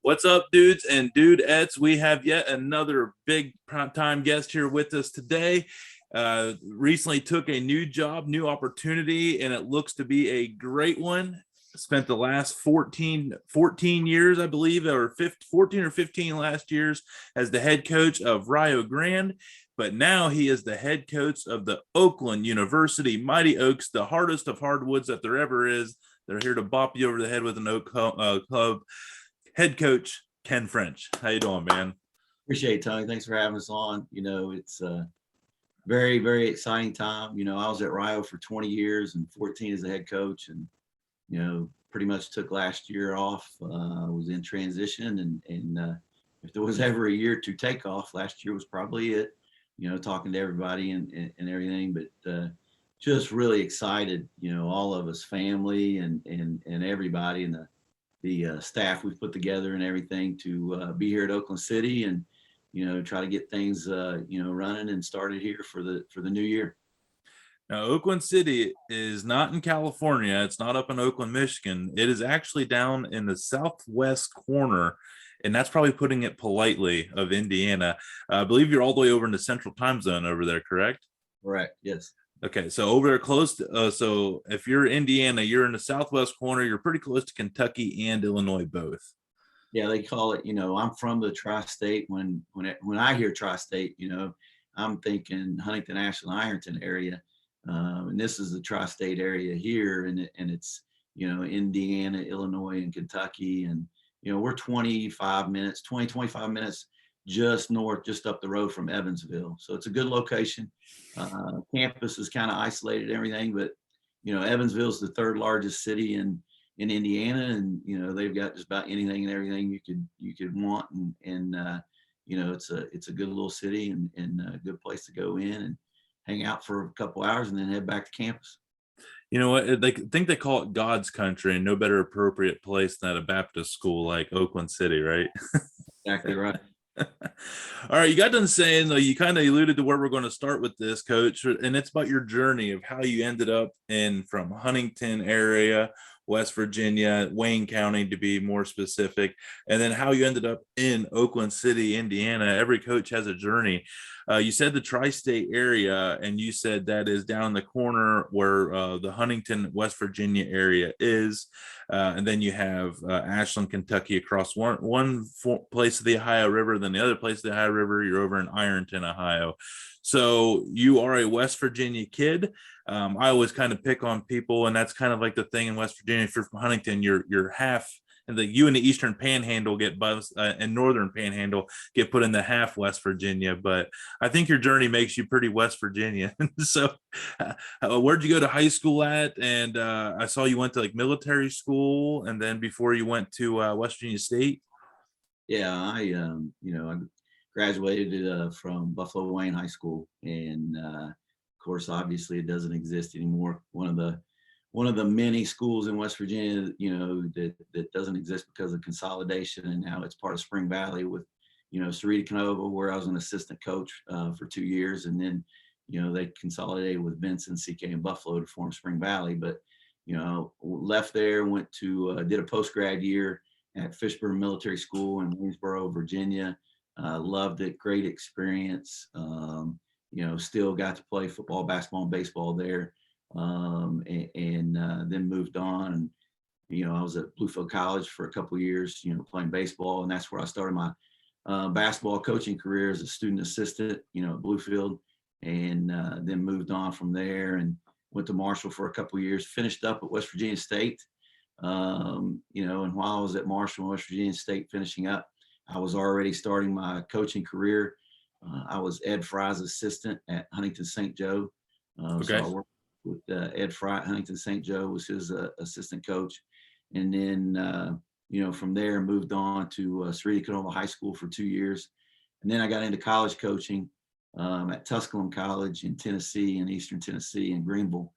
What's up, dudes and dudettes? We have yet another big time guest here with us today. Recently took a new job, new opportunity, and it looks to be a great one. Spent the last 14 years, I believe, or 14 or 15 last years as the head coach of Rio Grande. But now he is the head coach of the Oakland University Mighty Oaks, the hardest of hardwoods that there ever is. They're here to bop you over the head with an oak club. Head coach Ken French. How you doing, man? Appreciate it, Tony. Thanks for having us on. It's a very, very exciting time. I was at Rio for 20 years and 14 as a head coach, and pretty much took last year off. Was in transition, and if there was ever a year to take off, last year was probably it. Talking to everybody and everything, but just really excited. All of us, family and everybody, and the staff we've put together and everything to be here at Oakland City and try to get things running and started here for the new year. Now, Oakland City is not in California. It's not up in Oakland, Michigan. It is actually down in the southwest corner, and that's probably putting it politely, of Indiana. I believe you're all the way over in the central time zone over there, correct? Correct. Yes. Okay, so over there close to, so if you're Indiana, you're in the southwest corner, you're pretty close to Kentucky and Illinois both. Yeah, they call it, I'm from the tri-state. When I hear tri-state, I'm thinking Huntington, Ashland, Ironton area. And this is the tri-state area here, and it's, Indiana, Illinois, and Kentucky. And, we're 25 minutes just north, just up the road from Evansville. So it's a good location. Campus is kind of isolated and everything, but Evansville is the third largest city in Indiana, and they've got just about anything and everything you could want, and it's a good little city and a good place to go in and hang out for a couple hours and then head back to campus. You know what? They think they call it God's country, and no better appropriate place than a Baptist school like Oakland City, right? Exactly right. All right, you got done saying, though, you kind of alluded to where we're going to start with this, Coach, and it's about your journey of how you ended up in from Huntington area, West Virginia, Wayne County to be more specific, and then how you ended up in Oakland City, Indiana. Every coach has a journey. You said the tri-state area, and you said that is down the corner where the Huntington, West Virginia area is. And then you have Ashland, Kentucky across one place of the Ohio River, then the other place of the Ohio River, you're over in Ironton, Ohio. So you are a West Virginia kid. I always kind of pick on people, and that's kind of like the thing in West Virginia. If you're from Huntington, you're half, and you in the Eastern Panhandle get buzzed, and Northern Panhandle get put in the half West Virginia. But I think your journey makes you pretty West Virginia. So, where'd you go to high school at? And I saw you went to like military school, and then before you went to West Virginia State. Yeah, I graduated from Buffalo Wayne High School, and of course, obviously, it doesn't exist anymore. One of the many schools in West Virginia, that doesn't exist because of consolidation, and now it's part of Spring Valley with, Sarita Canova, where I was an assistant coach for 2 years, and then, they consolidated with Vincent, CK, and Buffalo to form Spring Valley. But, left there, went to did a post-grad year at Fishburne Military School in Waynesboro, Virginia. Loved it, great experience. Still got to play football, basketball, and baseball there. And then moved on, and I was at Bluefield College for a couple of years, playing baseball, and that's where I started my basketball coaching career as a student assistant, at Bluefield, and then moved on from there and went to Marshall for a couple of years, finished up at West Virginia State. And while I was at Marshall and West Virginia State finishing up, I was already starting my coaching career. I was Ed Fry's assistant at Huntington St. Joe. Okay. So I worked with Ed Fry at Huntington St. Joe, was his assistant coach. And then, from there moved on to Sarita Canova High School for 2 years. And then I got into college coaching at Tusculum College in Tennessee, in Eastern Tennessee, in Greenville.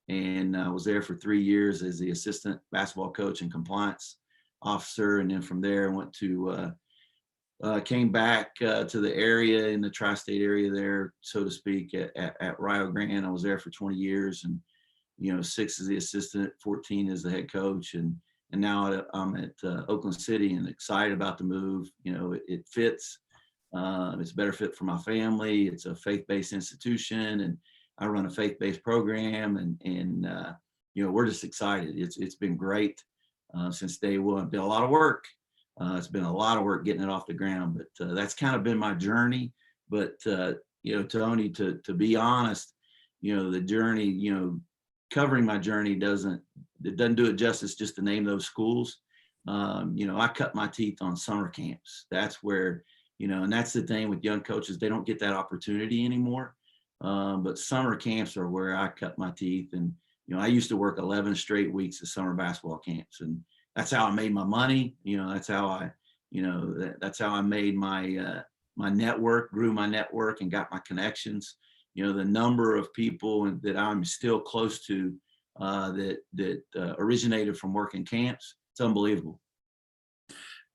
And I was there for 3 years as the assistant basketball coach and compliance officer. And then from there, I went to came back to the area, in the tri-state area there, so to speak, at Rio Grande. I was there for 20 years, and 6 as the assistant, 14 as the head coach, and and now I'm at Oakland City and excited about the move. It fits. It's a better fit for my family. It's a faith-based institution, and I run a faith-based program, and we're just excited. It's been great since day one. It's been a lot of work. It's been a lot of work getting it off the ground, but that's kind of been my journey. But Tony, to be honest, the journey, covering my journey doesn't do it justice just to name those schools. I cut my teeth on summer camps. That's where, and that's the thing with young coaches, they don't get that opportunity anymore. But summer camps are where I cut my teeth. And, I used to work 11 straight weeks of summer basketball camps, and that's how I made my money. That's how I made my network, grew my network, and got my connections. The number of people that I'm still close to that originated from working camps, it's unbelievable.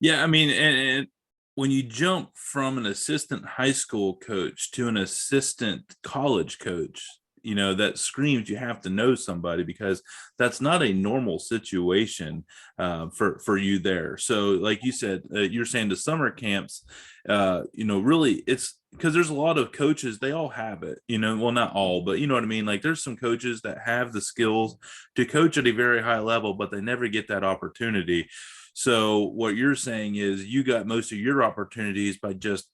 Yeah, I mean, and when you jump from an assistant high school coach to an assistant college coach, that screams you have to know somebody, because that's not a normal situation for you there. So like you said, you're saying the summer camps, really it's because there's a lot of coaches, they all have it, well, not all, but you know what I mean? Like there's some coaches that have the skills to coach at a very high level, but they never get that opportunity. So what you're saying is you got most of your opportunities by just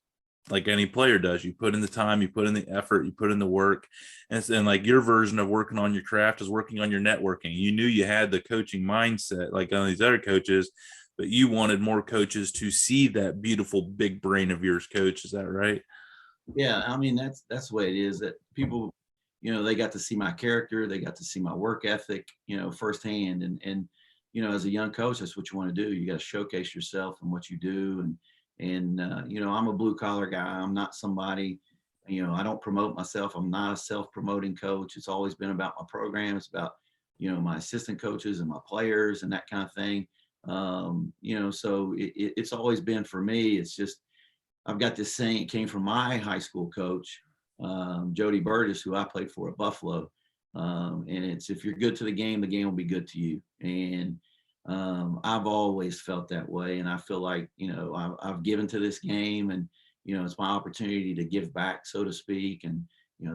like any player does. You put in the time, you put in the effort, you put in the work. And like your version of working on your craft is working on your networking. You knew you had the coaching mindset like on these other coaches, but you wanted more coaches to see that beautiful big brain of yours, coach. Is that right? Yeah, I mean, that's the way it is, that people, they got to see my character, they got to see my work ethic, firsthand. And as a young coach, that's what you want to do. You got to showcase yourself and what you do. And I'm a blue collar guy. I'm not somebody, I don't promote myself. I'm not a self-promoting coach. It's always been about my program. It's about, my assistant coaches and my players and that kind of thing. So it's always been for me. It's just, I've got this saying, it came from my high school coach, Jody Burgess, who I played for at Buffalo. And it's, if you're good to the game will be good to you. And I've always felt that way. And I feel like, I've given to this game, and, it's my opportunity to give back, so to speak. And,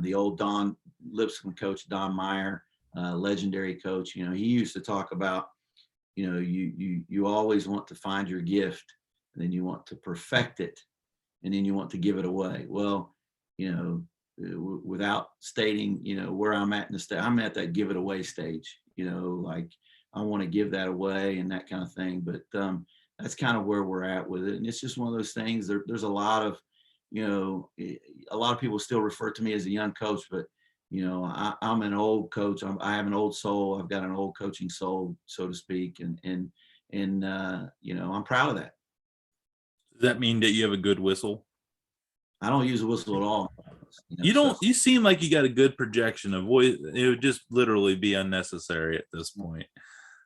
the old Don Lipscomb coach, Don Meyer, legendary coach, he used to talk about, you always want to find your gift, and then you want to perfect it, and then you want to give it away. Well, without stating, where I'm at in the state, I'm at that give it away stage, like I want to give that away and that kind of thing. But that's kind of where we're at with it. And it's just one of those things. There's a lot of, a lot of people still refer to me as a young coach, but I'm an old coach. I have an old soul. I've got an old coaching soul, so to speak. And I'm proud of that. Does that mean that you have a good whistle? I don't use a whistle at all. You don't. You seem like you got a good projection of voice. It would just literally be unnecessary at this point.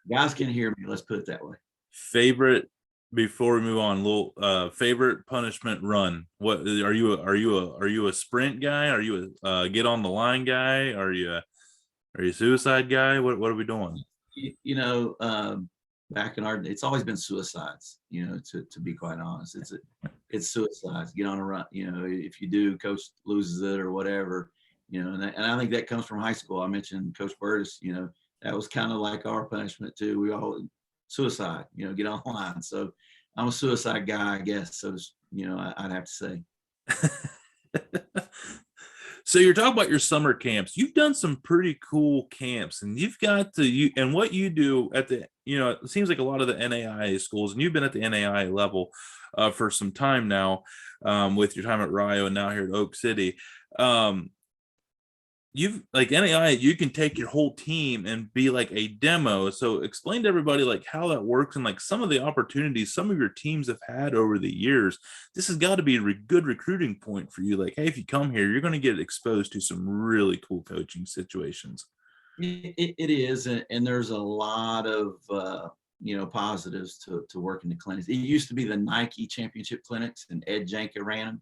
Guys can hear me. Let's put it that way. Favorite, before we move on, little favorite punishment run. What are you? Are you a sprint guy? Are you a get on the line guy? Are you a suicide guy? What are we doing? Back in our, it's always been suicides. To be quite honest, it's suicides. Get on a run. If you do, coach loses it or whatever. And I think that comes from high school. I mentioned Coach Burtis. That was kind of like our punishment too. We all suicide. Get on the line. So I'm a suicide guy, I guess. So I'd have to say. So you're talking about your summer camps. You've done some pretty cool camps, and you've got and what you do at the, it seems like a lot of the NAIA schools, and you've been at the NAIA level for some time now, with your time at Rio and now here at Oak City. You've like NAIA, you can take your whole team and be like a demo. So explain to everybody like how that works, and like some of the opportunities some of your teams have had over the years. This has got to be a good recruiting point for you. Like, hey, if you come here, you're going to get exposed to some really cool coaching situations. It is, and there's a lot of positives to working the clinics. It used to be the Nike championship clinics, and Ed Janka ran them.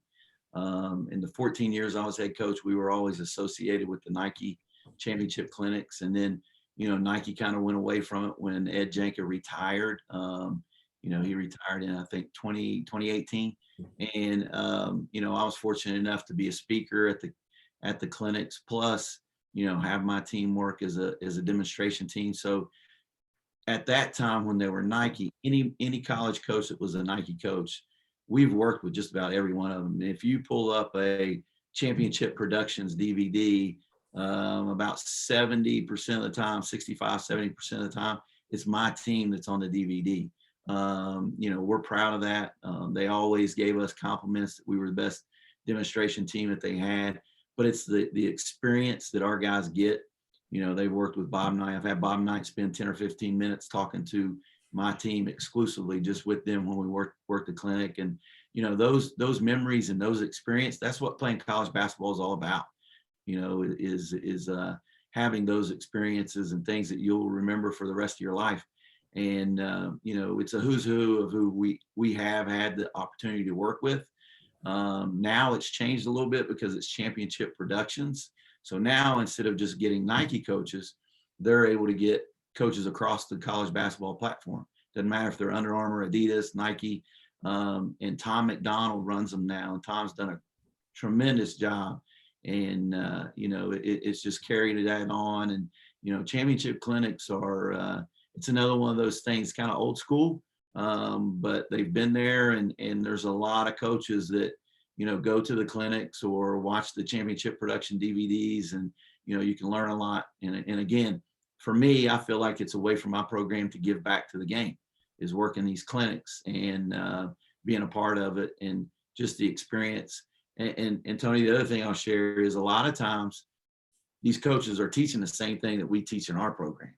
In the 14 years I was head coach, we were always associated with the Nike championship clinics. And then, Nike kind of went away from it when Ed Janka retired. He retired in, I think, 2018. And, I was fortunate enough to be a speaker at the clinics, plus, have my team work as a demonstration team. So at that time when they were Nike, any college coach that was a Nike coach, we've worked with just about every one of them. If you pull up a Championship Productions DVD, about 70% of the time, 65-70% of the time, it's my team that's on the DVD. We're proud of that. They always gave us compliments that we were the best demonstration team that they had, but it's the experience that our guys get. They've worked with Bob Knight. I've had Bob Knight spend 10 or 15 minutes talking to my team exclusively, just with them when we work the clinic. And, those memories and those experience, that's what playing college basketball is all about, is having those experiences and things that you'll remember for the rest of your life. And, it's a who's who of who we have had the opportunity to work with. Now it's changed a little bit because it's Championship Productions. So now, instead of just getting Nike coaches, they're able to get coaches across the college basketball platform. Doesn't matter if they're Under Armour, Adidas, Nike, and Tom McDonald runs them now. And Tom's done a tremendous job. And, it's just carrying that on. And, championship clinics are, it's another one of those things, kind of old school, but they've been there. And there's a lot of coaches that, go to the clinics or watch the championship production DVDs, and, you can learn a lot. And again, for me, I feel like it's a way for my program to give back to the game, is working these clinics and being a part of it, and just the experience. And Tony, the other thing I'll share is a lot of times these coaches are teaching the same thing that we teach in our program.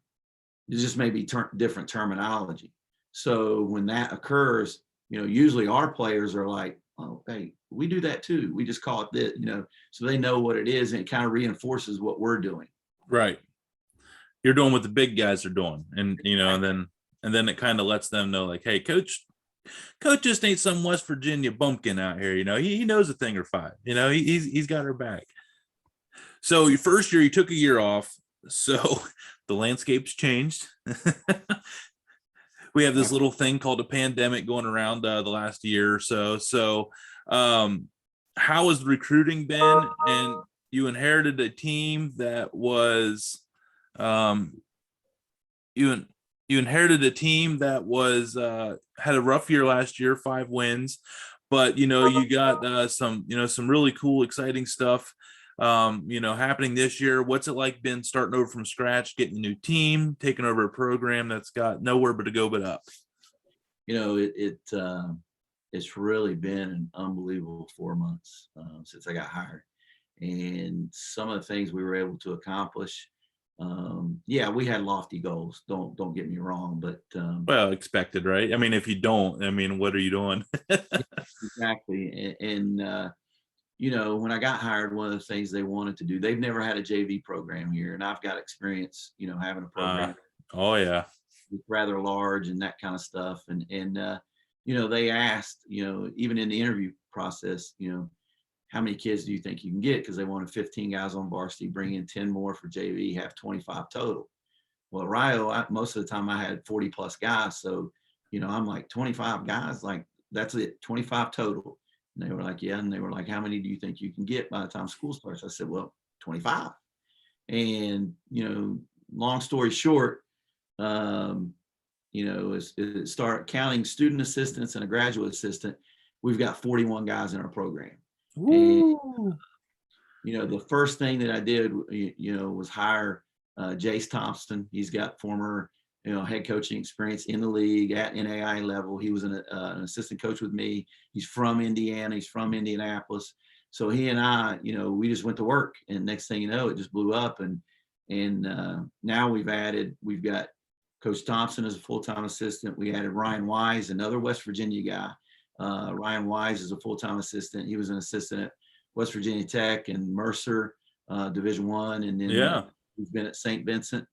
It just may be different terminology. So when that occurs, usually our players are like, oh, hey, we do that too. We just call it this, so they know what it is, and it kind of reinforces what we're doing. Right. You're doing what the big guys are doing. And, and then it kind of lets them know, like, hey, coach just ain't some West Virginia bumpkin out here. He knows a thing or five, he's got her back. So your first year, you took a year off. So the landscape's changed. We have this little thing called a pandemic going around the last year or so. So how has the recruiting been? And you inherited a team that was you inherited a team that was had a rough year last year, 5 wins, but you got some really cool, exciting stuff happening this year. What's it like been starting over from scratch, getting a new team, taking over a program that's got nowhere but to go but up? It's really been an unbelievable 4 months since I got hired, and some of the things we were able to accomplish. We had lofty goals. Don't get me wrong, but well, expected, right? I mean, if you don't, what are you doing? Exactly. And when I got hired, one of the things they wanted to do, they've never had a JV program here, and I've got experience, having a program. Oh yeah, rather large and that kind of stuff. And they asked, even in the interview process, how many kids do you think you can get? Because they wanted 15 guys on varsity, bring in 10 more for JV, have 25 total. Well, at Rio, most of the time I had 40 plus guys. So, I'm like, 25 guys, like, that's it, 25 total. And they were like, yeah. And they were like, how many do you think you can get by the time school starts? I said, well, 25. And, long story short, start counting student assistants and a graduate assistant, we've got 41 guys in our program. And, the first thing that I did, was hire Jace Thompson. He's got former, head coaching experience in the league at NAIA level. He was an assistant coach with me. He's from Indiana. He's from Indianapolis. So he and I, we just went to work, and next thing you know, it just blew up. And now we've got Coach Thompson as a full-time assistant. We added Ryan Wise, another West Virginia guy. Ryan Wise is a full-time assistant. He was an assistant at West Virginia Tech and Mercer, Division I, and then he's been at St. Vincent,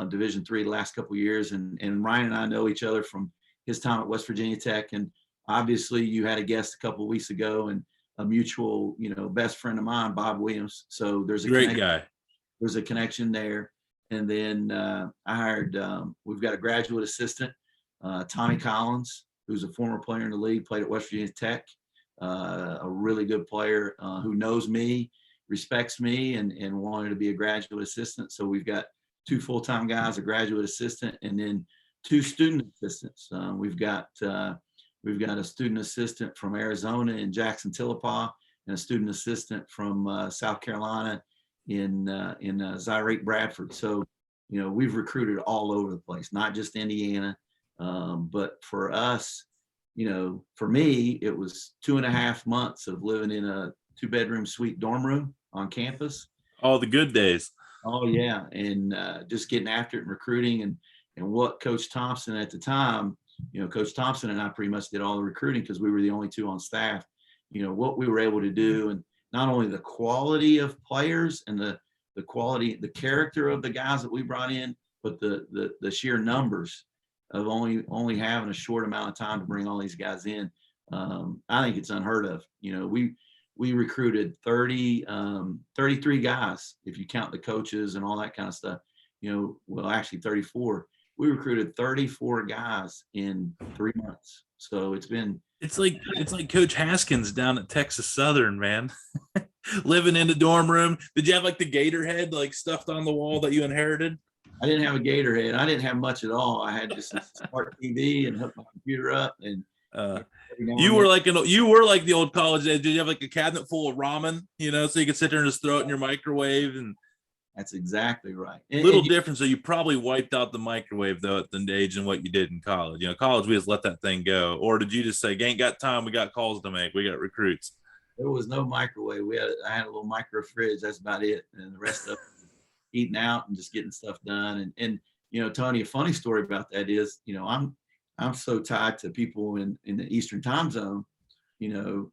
Division III the last couple of years. And Ryan and I know each other from his time at West Virginia Tech. And obviously, you had a guest a couple of weeks ago, and a mutual, best friend of mine, Bob Williams. So there's a great guy. There's a connection there. And then I hired, we've got a graduate assistant, Tommy Collins, who's a former player in the league, played at West Virginia Tech, a really good player who knows me, respects me, and wanted to be a graduate assistant. So we've got 2 full-time guys, a graduate assistant, and then 2 student assistants. We've got a student assistant from Arizona in Jackson Tillapaw, and a student assistant from South Carolina in Zyrate Bradford. So, we've recruited all over the place, not just Indiana. But for us, for me, it was 2.5 months of living in a 2-bedroom suite dorm room on campus. All the good days. Oh yeah, and just getting after it and recruiting, and what Coach Thompson at the time, Coach Thompson and I pretty much did all the recruiting because we were the only 2 on staff. What we were able to do, and not only the quality of players and the quality, the character of the guys that we brought in, but the sheer numbers of only having a short amount of time to bring all these guys in. I think it's unheard of. We recruited 33 guys, if you count the coaches and all that kind of stuff. Well, actually 34. We recruited 34 guys in 3 months. So it's like Coach Haskins down at Texas Southern, man. Living in the dorm room. Did you have like the gator head like stuffed on the wall that you inherited? I didn't have a gator head. I didn't have much at all. I had just a smart TV and hooked my computer up, and you were like the old college days. Did you have like a cabinet full of ramen, so you could sit there and just throw it in your microwave? And that's exactly right. Little different. So you probably wiped out the microwave though at the age and what you did in college. College, we just let that thing go. Or did you just say, "Ain't got time. We got calls to make. We got recruits." There was no microwave. I had a little micro fridge. That's about it. And the rest of it, eating out and just getting stuff done. And Tony, a funny story about that is, I'm so tied to people in the Eastern time zone. When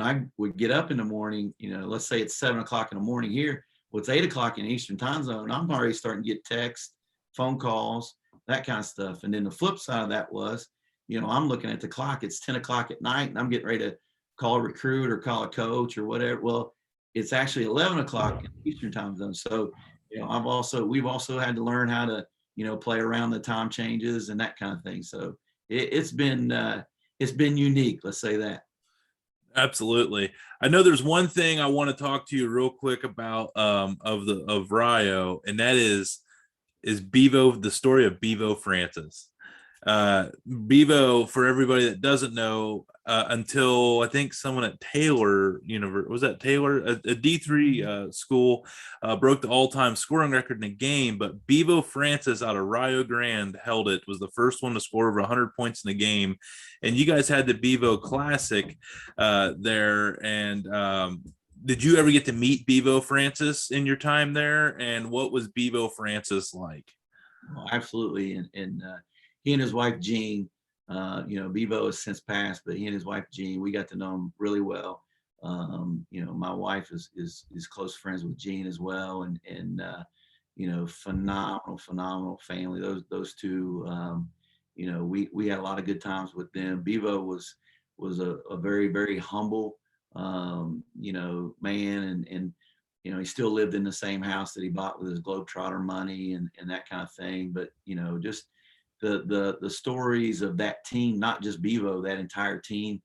I would get up in the morning, let's say it's 7:00 in the morning here. Well, it's 8:00 in the Eastern time zone. I'm already starting to get texts, phone calls, that kind of stuff. And then the flip side of that was, I'm looking at the clock. It's 10:00 at night, and I'm getting ready to call a recruit or call a coach or whatever. Well, it's actually 11:00 in the Eastern time zone. So, we've also had to learn how to, play around the time changes and that kind of thing. So it's been unique. Let's say that. Absolutely. I know there's one thing I want to talk to you real quick about of Rio, and that is Bevo, the story of Bevo Francis. Bevo, for everybody that doesn't know, until I think someone at Taylor University, was that Taylor, a D3 school, broke the all-time scoring record in a game, but Bevo Francis out of Rio Grande held it, was the first one to score over 100 points in a game. And you guys had the Bevo Classic there. And did you ever get to meet Bevo Francis in your time there? And what was Bevo Francis like? Well, absolutely. And he and his wife, Jean, Bevo has since passed, but he and his wife, Jean, we got to know him really well. My wife is close friends with Jean as well. And phenomenal family. Those two, we had a lot of good times with them. Bevo was a very, very humble, man. And he still lived in the same house that he bought with his Globetrotter money and that kind of thing. But, just the stories of that team, not just Bevo, that entire team,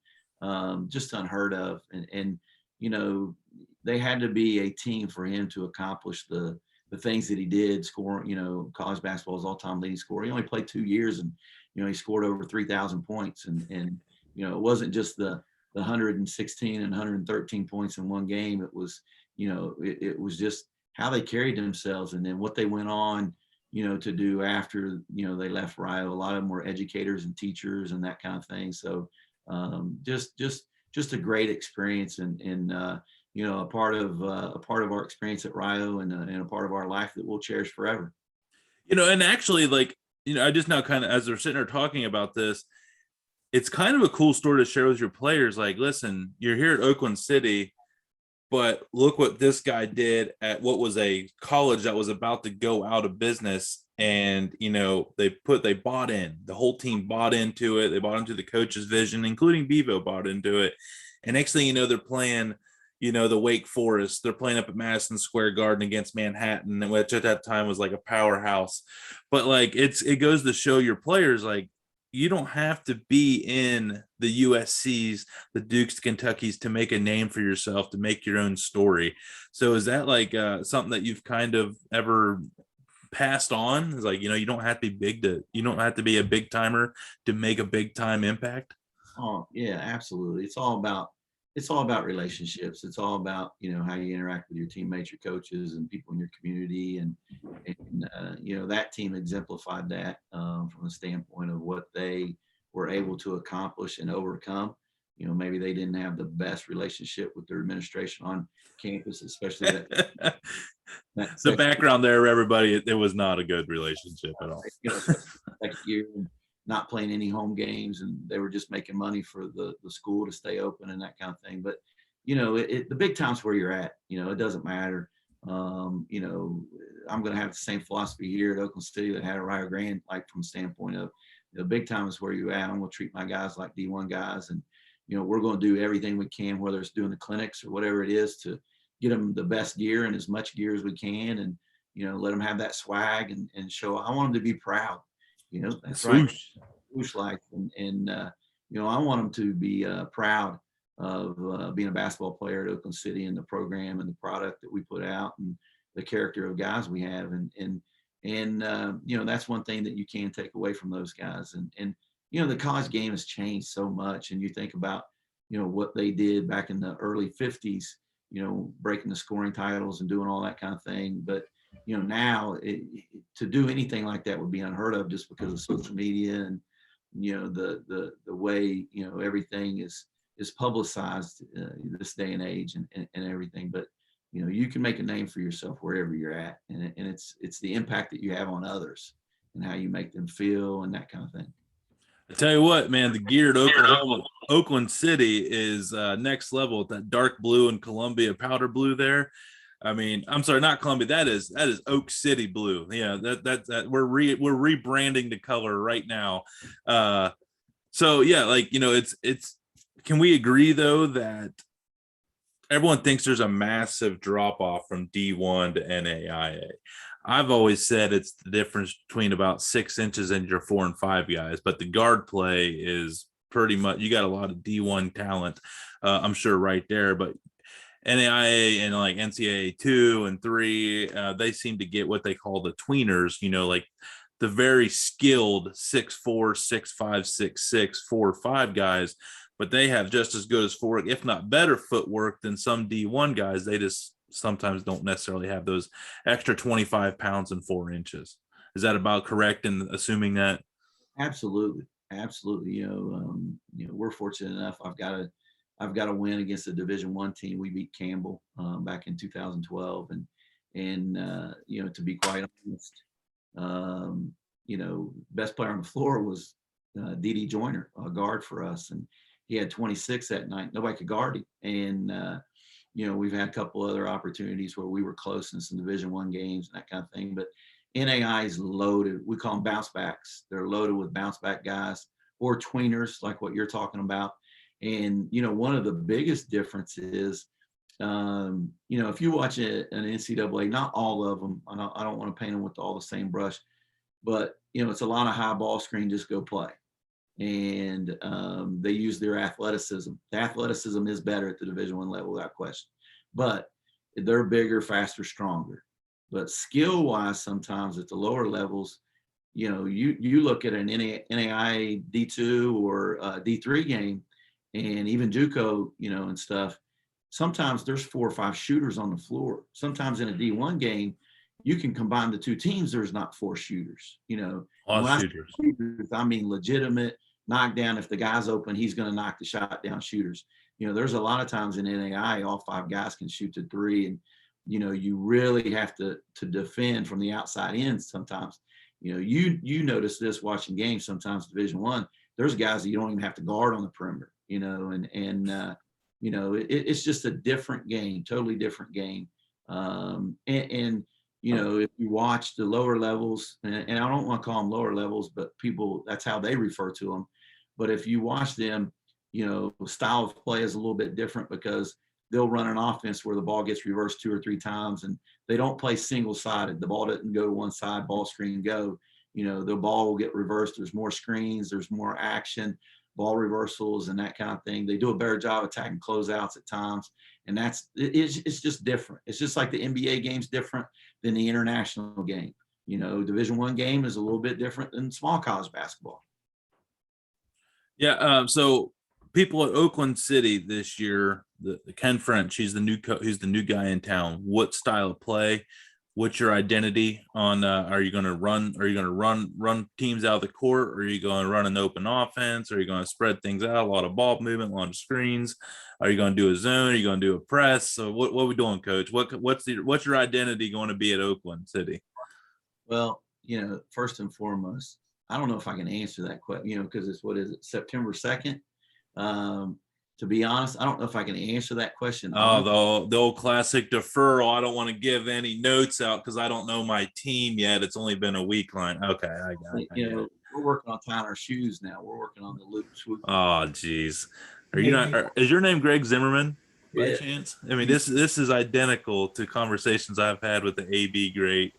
just unheard of. And they had to be a team for him to accomplish the things that he did. Score, college basketball's all-time leading scorer. He only played 2 years, and he scored over 3,000 points. And it wasn't just the 116 and 113 points in one game. It was it was just how they carried themselves, and then what they went on to do after they left Rio. A lot of them were educators and teachers and that kind of thing. So just a great experience, and a part of our experience at Rio, and a part of our life that we'll cherish forever. And actually, like, I just now kind of, as we're sitting here talking about this, it's kind of a cool story to share with your players. Like, listen, you're here at Oakland City, but look what this guy did at what was a college that was about to go out of business. And, they bought in, the whole team bought into it. They bought into the coach's vision, including Bevo bought into it. And next thing you know, they're playing, the Wake Forest. They're playing up at Madison Square Garden against Manhattan, which at that time was like a powerhouse. But like it goes to show your players, like, you don't have to be in the USC's, the Dukes, Kentucky's to make a name for yourself, to make your own story. So is that like something that you've kind of ever passed on? Is like, you don't have to be you don't have to be a big timer to make a big time impact. Oh yeah, absolutely. It's all about relationships. It's all about, how you interact with your teammates, your coaches, and people in your community. And that team exemplified that from the standpoint of what they were able to accomplish and overcome. Maybe they didn't have the best relationship with their administration on campus, especially that The second, background there, everybody, it was not a good relationship at all. especially the second year, and not playing any home games, and they were just making money for the school to stay open and that kind of thing. But the big times where you're at, it doesn't matter. I'm going to have the same philosophy here at Oakland City that had a Rio Grande, like from the standpoint of the big time is where you're at. I'm going to treat my guys like D1 guys, and we're going to do everything we can, whether it's doing the clinics or whatever it is, to get them the best gear and as much gear as we can, and let them have that swag and show. I want them to be proud. That's right. Swoosh life, and I want them to be proud of being a basketball player at Oakland City, and the program and the product that we put out, and the character of guys we have, and that's one thing that you can take away from those guys. And the college game has changed so much, and you think about what they did back in the early 50s, breaking the scoring titles and doing all that kind of thing. But now to do anything like that would be unheard of, just because of social media and the way everything is publicized this day and age, and everything. But you can make a name for yourself wherever you're at, and it's the impact that you have on others and how you make them feel and that kind of thing. I tell you what, man, the gear at Oakland City is next level with that dark blue and Columbia powder blue there. I mean, I'm sorry, not Columbia. That is Oak City blue. Yeah, that we're rebranding the color right now. So yeah, like it's. Can we agree though that everyone thinks there's a massive drop off from D1 to NAIA? I've always said it's the difference between about 6 inches and your 4 and 5 guys, but the guard play is pretty much, you got a lot of D1 talent, I'm sure, right there. But NAIA and like NCAA 2 and 3, they seem to get what they call the tweeners, like the very skilled 6'4", 6'5", 6'6", 4 or 5 guys, but they have just as good as footwork, if not better footwork than some D1 guys. They just sometimes don't necessarily have those extra 25 pounds and 4 inches. Is that about correct in assuming that? Absolutely. We're fortunate enough. I've got a win against a Division I team. We beat Campbell back in 2012, and to be quite honest, best player on the floor was D.D. Joyner, a guard for us, and he had 26 that night. Nobody could guard him, and we've had a couple other opportunities where we were close in some Division I games and that kind of thing. But NAI is loaded. We call them bounce backs. They're loaded with bounce back guys or tweeners, like what you're talking about. And one of the biggest differences, if you watch an NCAA, not all of them, I don't want to paint them with all the same brush, but it's a lot of high ball screen, just go play. And they use their athleticism. The athleticism is better at the Division I level, without question, but they're bigger, faster, stronger. But skill wise, sometimes at the lower levels, you look at an NAI D2 or D3 game, and even JUCO, and stuff. Sometimes there's 4 or 5 shooters on the floor. Sometimes in a D1 game, you can combine the two teams. There's not 4 shooters. All shooters. I mean legitimate knockdown. If the guy's open, he's going to knock the shot down shooters. There's a lot of times in NAI, all 5 guys can shoot to 3, and you really have to defend from the outside in sometimes. You notice this watching games sometimes. Division I, there's guys that you don't even have to guard on the perimeter. It's just a different game, totally different game. If you watch the lower levels, and I don't want to call them lower levels, but people, that's how they refer to them. But if you watch them, style of play is a little bit different because they'll run an offense where the ball gets reversed 2 or 3 times, and they don't play single-sided. The ball doesn't go to one side, ball screen go. The ball will get reversed. There's more screens, there's more action, ball reversals, and that kind of thing. They do a better job attacking closeouts at times, and it's just different. It's just like the NBA game's different than the international game. Division I game is a little bit different than small college basketball. Yeah. So people at Oakland City this year, the Ken French, he's the new guy in town. What style of play? What's your identity on? Are you going to run teams out of the court? Or are you going to run an open offense? Are you going to spread things out? A lot of ball movement, a lot of screens. Are you going to do a zone? Are you going to do a press? So what are we doing, Coach? What's your identity going to be at Oakland City? Well, first and foremost, I don't know if I can answer that question, because it's September 2nd. To be honest, I don't know if I can answer that question. Oh, the old classic deferral. I don't want to give any notes out because I don't know my team yet. It's only been a week line. Okay, I got it. We're working on tying our shoes now. We're working on the loop swoop. Oh, geez. Is your name Greg Zimmerman by chance? I mean, this is identical to conversations I've had with the AB great.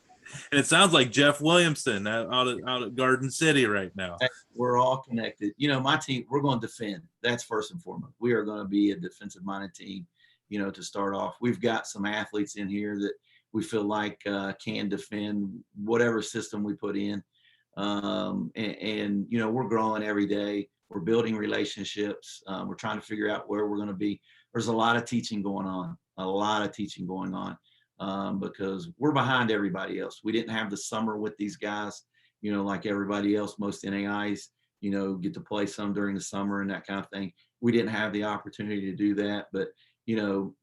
And it sounds like Jeff Williamson out at Garden City right now. We're all connected. My team, we're going to defend. That's first and foremost. We are going to be a defensive-minded team, to start off. We've got some athletes in here that we feel like can defend whatever system we put in. And we're growing every day. We're building relationships. We're trying to figure out where we're going to be. There's a lot of teaching going on, because we're behind everybody else. We didn't have the summer with these guys, like everybody else. Most NAIs, get to play some during the summer and that kind of thing. We didn't have the opportunity to do that. But, to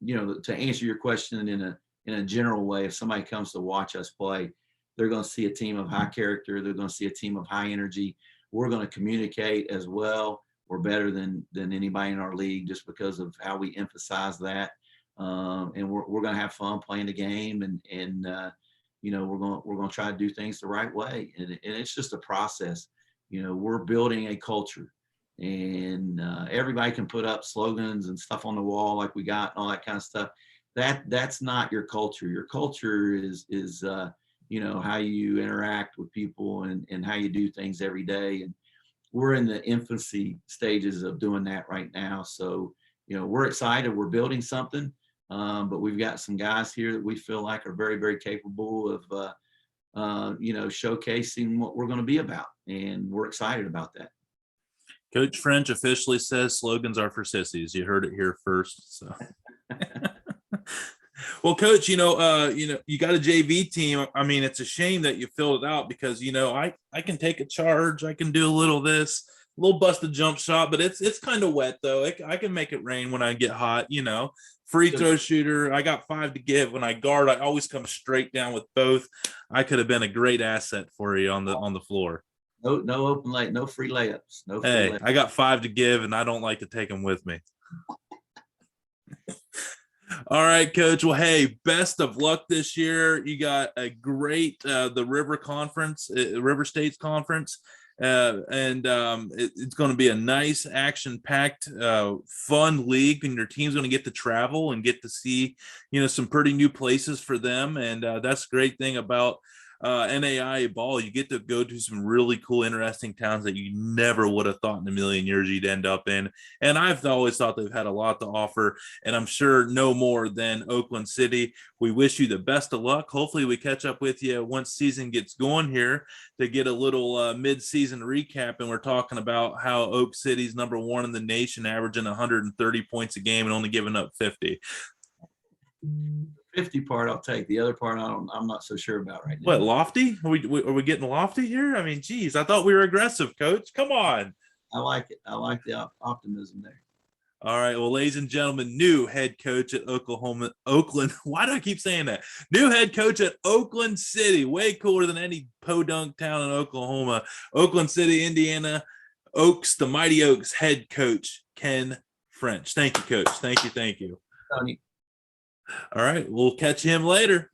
answer your question in a general way, if somebody comes to watch us play, they're going to see a team of high character. They're going to see a team of high energy. We're going to communicate as well. We're better than anybody in our league just because of how we emphasize that. And we're going to have fun playing the game, and we're going to try to do things the right way. And it's just a process. We're building a culture, and everybody can put up slogans and stuff on the wall like we got and all that kind of stuff. That's not your culture. Your culture is how you interact with people and how you do things every day. And we're in the infancy stages of doing that right now. So, we're excited. We're building something. But we've got some guys here that we feel like are very, very capable of, showcasing what we're going to be about. And we're excited about that. Coach French officially says slogans are for sissies. You heard it here first. So, well, Coach, you got a JV team. I mean, it's a shame that you filled it out because, I can take a charge. I can do a little busted jump shot, but it's kind of wet though. I can make it rain when I get hot, free throw shooter. I got 5 to give. When I guard, I always come straight down with both. I could have been a great asset for you on the floor. No open lay, no free layups. I got 5 to give, and I don't like to take them with me. All right, Coach. Well, hey, best of luck this year. You got a great the River States Conference. It's going to be a nice action-packed fun league, and your team's going to get to travel and get to see some pretty new places for them. And that's the great thing about NAIA ball. You get to go to some really cool, interesting towns that you never would have thought in a million years you'd end up in. And I've always thought they've had a lot to offer, and I'm sure no more than Oakland City. We wish you the best of luck. Hopefully we catch up with you once season gets going here to get a little mid-season recap. And we're talking about how Oak City's #1 in the nation, averaging 130 points a game and only giving up 50. 50 part I'll take. The other part I'm not so sure about right now. What, lofty? Are we getting lofty here? I mean, geez, I thought we were aggressive, Coach. Come on. I like it. I like the optimism there. All right. Well, ladies and gentlemen, new head coach at Oakland. Why do I keep saying that? New head coach at Oakland City. Way cooler than any podunk town in Oklahoma. Oakland City, Indiana. Oaks, the Mighty Oaks head coach, Ken French. Thank you, Coach. Thank you. Tony. All right. We'll catch him later.